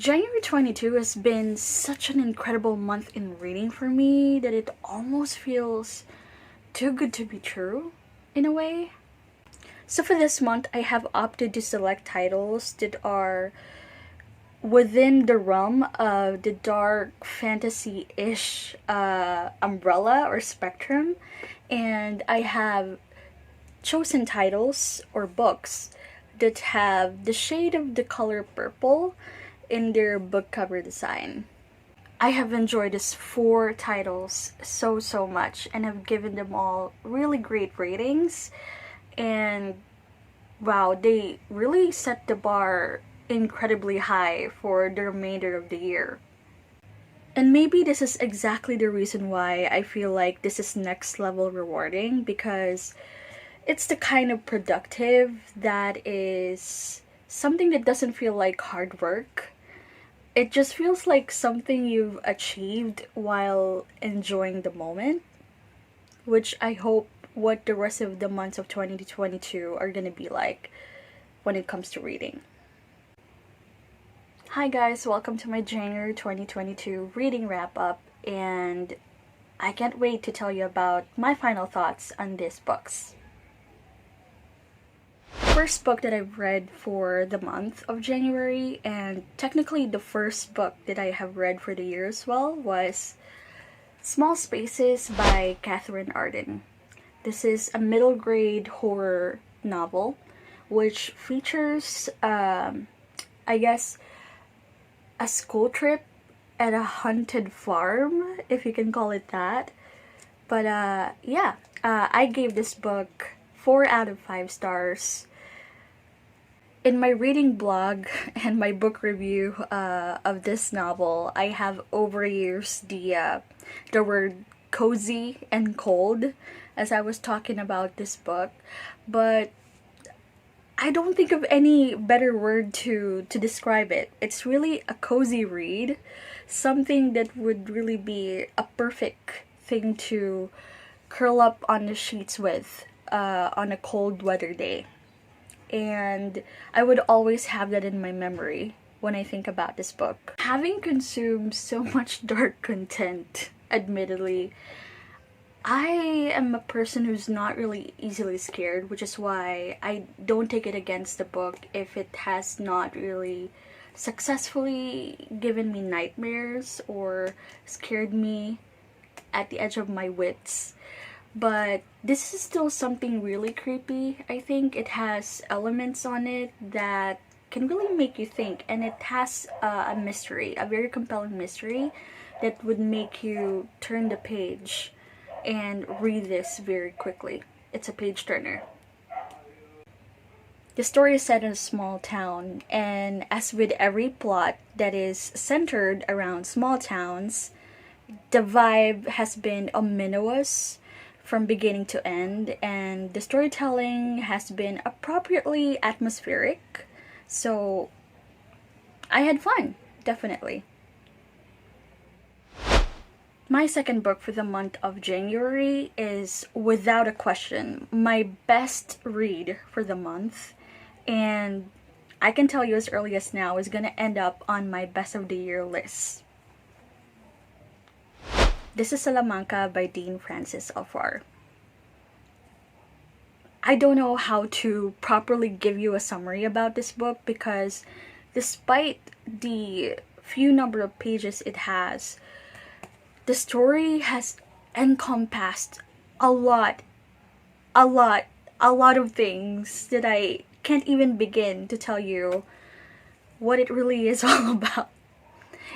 January 22 has been such an incredible month in reading for me that it almost feels too good to be true, in a way. So for this month, I have opted to select titles that are within the realm of the dark fantasy-ish umbrella or spectrum, and I have chosen titles or books that have the shade of the color purple in their book cover design. I have enjoyed these 4 titles so much and have given them all really great ratings, and wow, they really set the bar incredibly high for the remainder of the year. And maybe this is exactly the reason why I feel like this is next level rewarding, because it's the kind of productive that is something that doesn't feel like hard work. It just feels like something you've achieved while enjoying the moment, which I hope what the rest of the months of 2022 are gonna be like when it comes to reading. Hi guys, welcome to my January 2022 reading wrap up, and I can't wait to tell you about my final thoughts on these books. First book that I've read for the month of January, and technically the first book that I have read for the year as well, was Small Spaces by Catherine Arden. This is a middle grade horror novel which features, I guess, a school trip at a haunted farm, if you can call it that. But I gave this book 4 out of 5 stars. In my reading blog and my book review of this novel, I have overused the word cozy and cold as I was talking about this book, but I don't think of any better word to describe it. It's really a cozy read, something that would really be a perfect thing to curl up on the sheets with on a cold weather day. And I would always have that in my memory when I think about this book. Having consumed so much dark content, admittedly, I am a person who's not really easily scared, which is why I don't take it against the book if it has not really successfully given me nightmares or scared me at the edge of my wits. But this is still something really creepy. I think it has elements on it that can really make you think, and it has a mystery, a very compelling mystery that would make you turn the page and read this very quickly. It's a page turner. The story is set in a small town, and as with every plot that is centered around small towns, the vibe has been ominous from beginning to end, and the storytelling has been appropriately atmospheric. So I had fun, definitely. My second book for the month of January is, without a question, my best read for the month, and I can tell you as early as now is gonna end up on my best of the year list. This is Salamanca by Dean Francis Alfar. I don't know how to properly give you a summary about this book, because despite the few number of pages it has, the story has encompassed a lot of things that I can't even begin to tell you what it really is all about.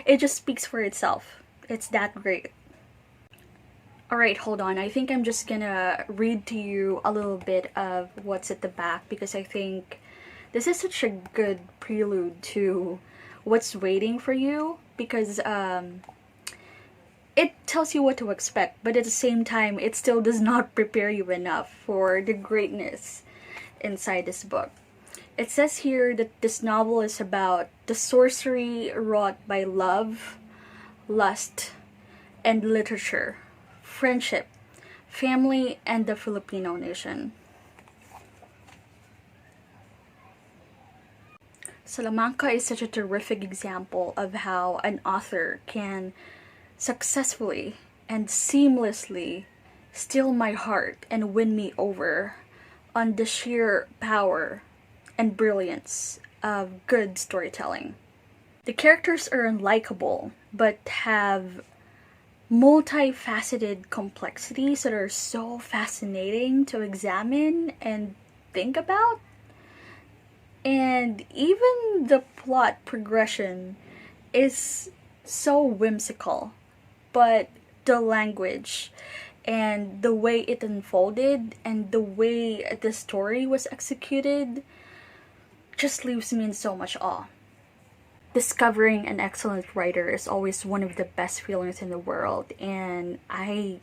It just speaks for itself. It's that great. Alright, hold on. I think I'm just gonna read to you a little bit of what's at the back, because I think this is such a good prelude to what's waiting for you, because it tells you what to expect, but at the same time, it still does not prepare you enough for the greatness inside this book. It says here that this novel is about the sorcery wrought by love, lust, and literature, friendship, family, and the Filipino nation. Salamanca is such a terrific example of how an author can successfully and seamlessly steal my heart and win me over on the sheer power and brilliance of good storytelling. The characters are unlikable, but have multifaceted complexities that are so fascinating to examine and think about. And even the plot progression is so whimsical, but the language and the way it unfolded and the way the story was executed just leaves me in so much awe. Discovering an excellent writer is always one of the best feelings in the world, and I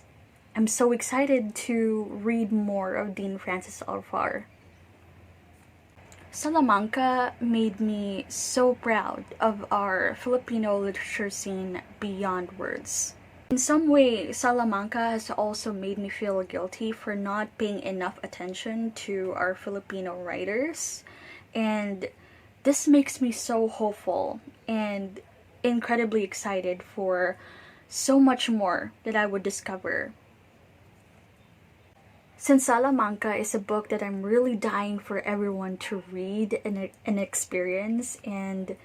am so excited to read more of Dean Francis Alfar. Salamanca made me so proud of our Filipino literature scene beyond words. In some way, Salamanca has also made me feel guilty for not paying enough attention to our Filipino writers, and this makes me so hopeful and incredibly excited for so much more that I would discover. Since Salamanca is a book that I'm really dying for everyone to read and experience, and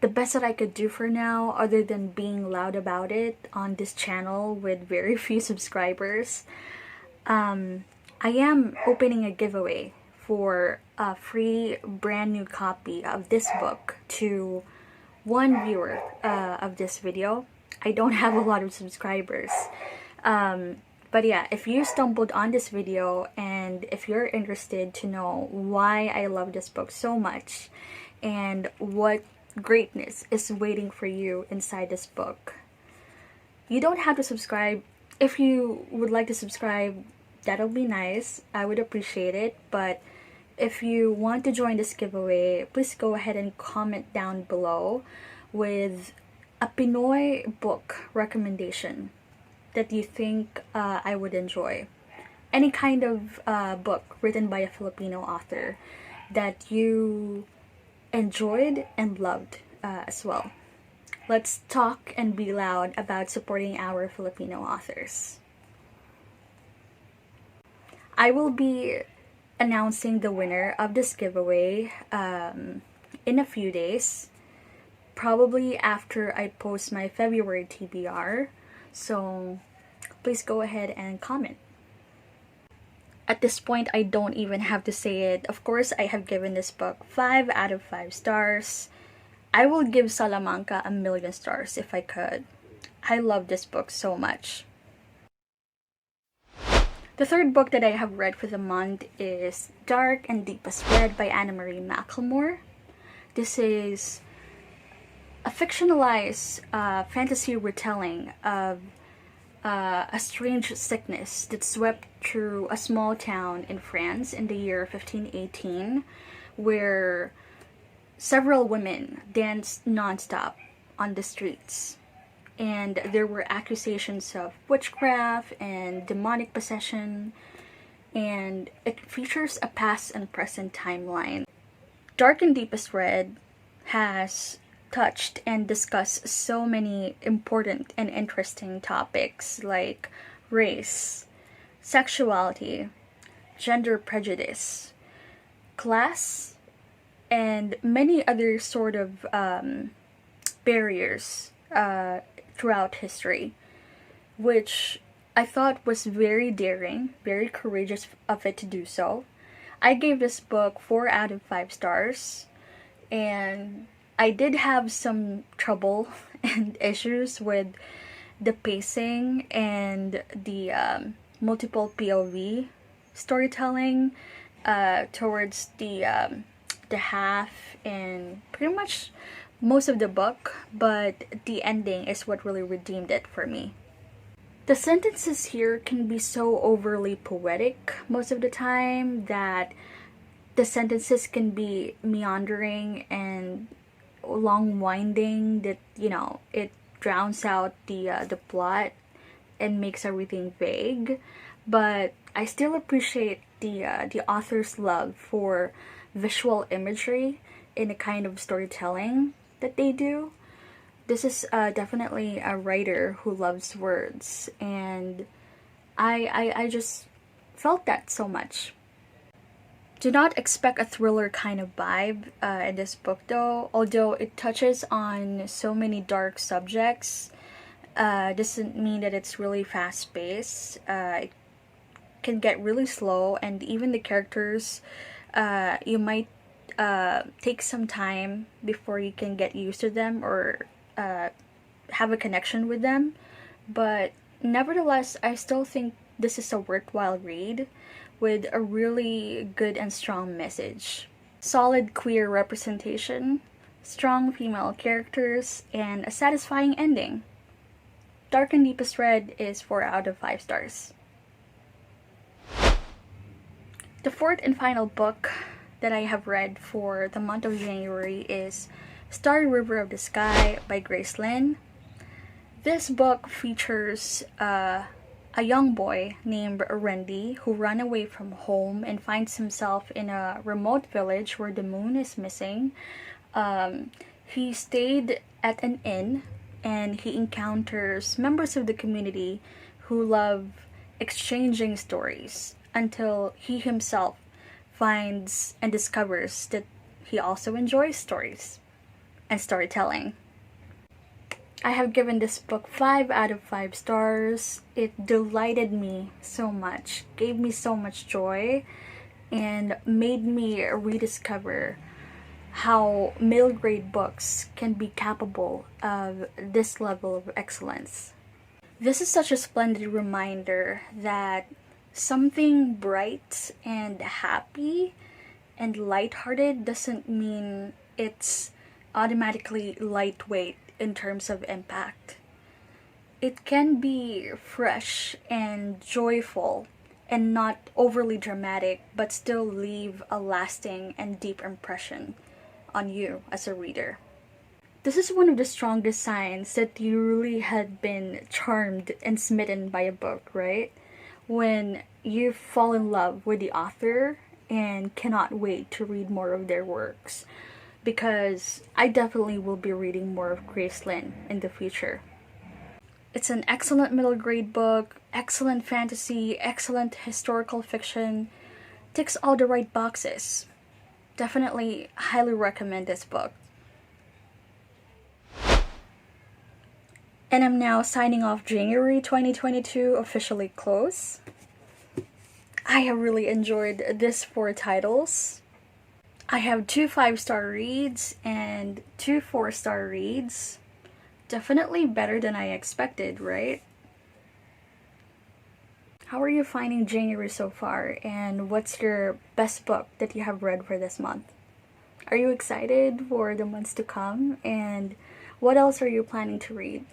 the best that I could do for now, other than being loud about it on this channel with very few subscribers, I am opening a giveaway for a free brand new copy of this book to one viewer of this video. I don't have a lot of subscribers. But yeah, if you stumbled on this video and if you're interested to know why I love this book so much and what greatness is waiting for you inside this book, you don't have to subscribe. If you would like to subscribe, that'll be nice. I would appreciate it. But if you want to join this giveaway, please go ahead and comment down below with a Pinoy book recommendation that you think I would enjoy. Any kind of book written by a Filipino author that you enjoyed and loved as well. Let's talk and be loud about supporting our Filipino authors. I will be announcing the winner of this giveaway in a few days, probably after I post my February TBR. So please go ahead and comment. At this point, I don't even have to say it. Of course, I have given this book 5 out of 5 stars. I will give Salamanca 1,000,000 stars if I could. I love this book so much. The third book that I have read for the month is Dark and Deepest Red by Anna Marie McLemore. This is a fictionalized fantasy retelling of a strange sickness that swept through a small town in France in the year 1518, where several women danced nonstop on the streets. And there were accusations of witchcraft and demonic possession, and it features a past and present timeline. Dark and Deepest Red has touched and discussed so many important and interesting topics like race, sexuality, gender prejudice, class, and many other sort of barriers throughout history, which I thought was very daring, very courageous of it to do so. I gave this book 4 out of 5 stars, and I did have some trouble and issues with the pacing and the multiple POV storytelling towards the half and pretty much most of the book, but the ending is what really redeemed it for me. The sentences here can be so overly poetic most of the time that the sentences can be meandering and long winding, that it drowns out the plot and makes everything vague. But I still appreciate the author's love for visual imagery in a kind of storytelling that they do. This is definitely a writer who loves words, and I just felt that so much. Do not expect a thriller kind of vibe in this book though, although it touches on so many dark subjects. Doesn't mean that it's really fast paced. It can get really slow, and even the characters, you might take some time before you can get used to them or have a connection with them. But nevertheless, I still think this is a worthwhile read with a really good and strong message. Solid queer representation, strong female characters, and a satisfying ending. Dark and Deepest Red is 4 out of 5 stars. The fourth and final book that I have read for the month of January is Starry River of the Sky by Grace Lin. This book features a young boy named Randy who ran away from home and finds himself in a remote village where the moon is missing. He stayed at an inn and he encounters members of the community who love exchanging stories until he himself finds and discovers that he also enjoys stories and storytelling. I have given this book 5 out of 5 stars. It delighted me so much, gave me so much joy, and made me rediscover how middle grade books can be capable of this level of excellence. This is such a splendid reminder that something bright and happy and lighthearted doesn't mean it's automatically lightweight in terms of impact. It can be fresh and joyful and not overly dramatic, but still leave a lasting and deep impression on you as a reader. This is one of the strongest signs that you really had been charmed and smitten by a book, right? When you fall in love with the author and cannot wait to read more of their works, because I definitely will be reading more of Grace Lin in the future. It's an excellent middle grade book, excellent fantasy, excellent historical fiction, ticks all the right boxes. Definitely highly recommend this book. And I'm now signing off January 2022, officially close. I have really enjoyed these 4 titles. I have 2 5-star reads and 2 4-star reads. Definitely better than I expected, right? How are you finding January so far, and what's your best book that you have read for this month? Are you excited for the months to come, and what else are you planning to read?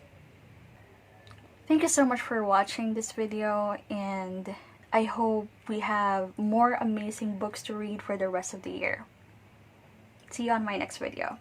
Thank you so much for watching this video, and I hope we have more amazing books to read for the rest of the year. See you on my next video.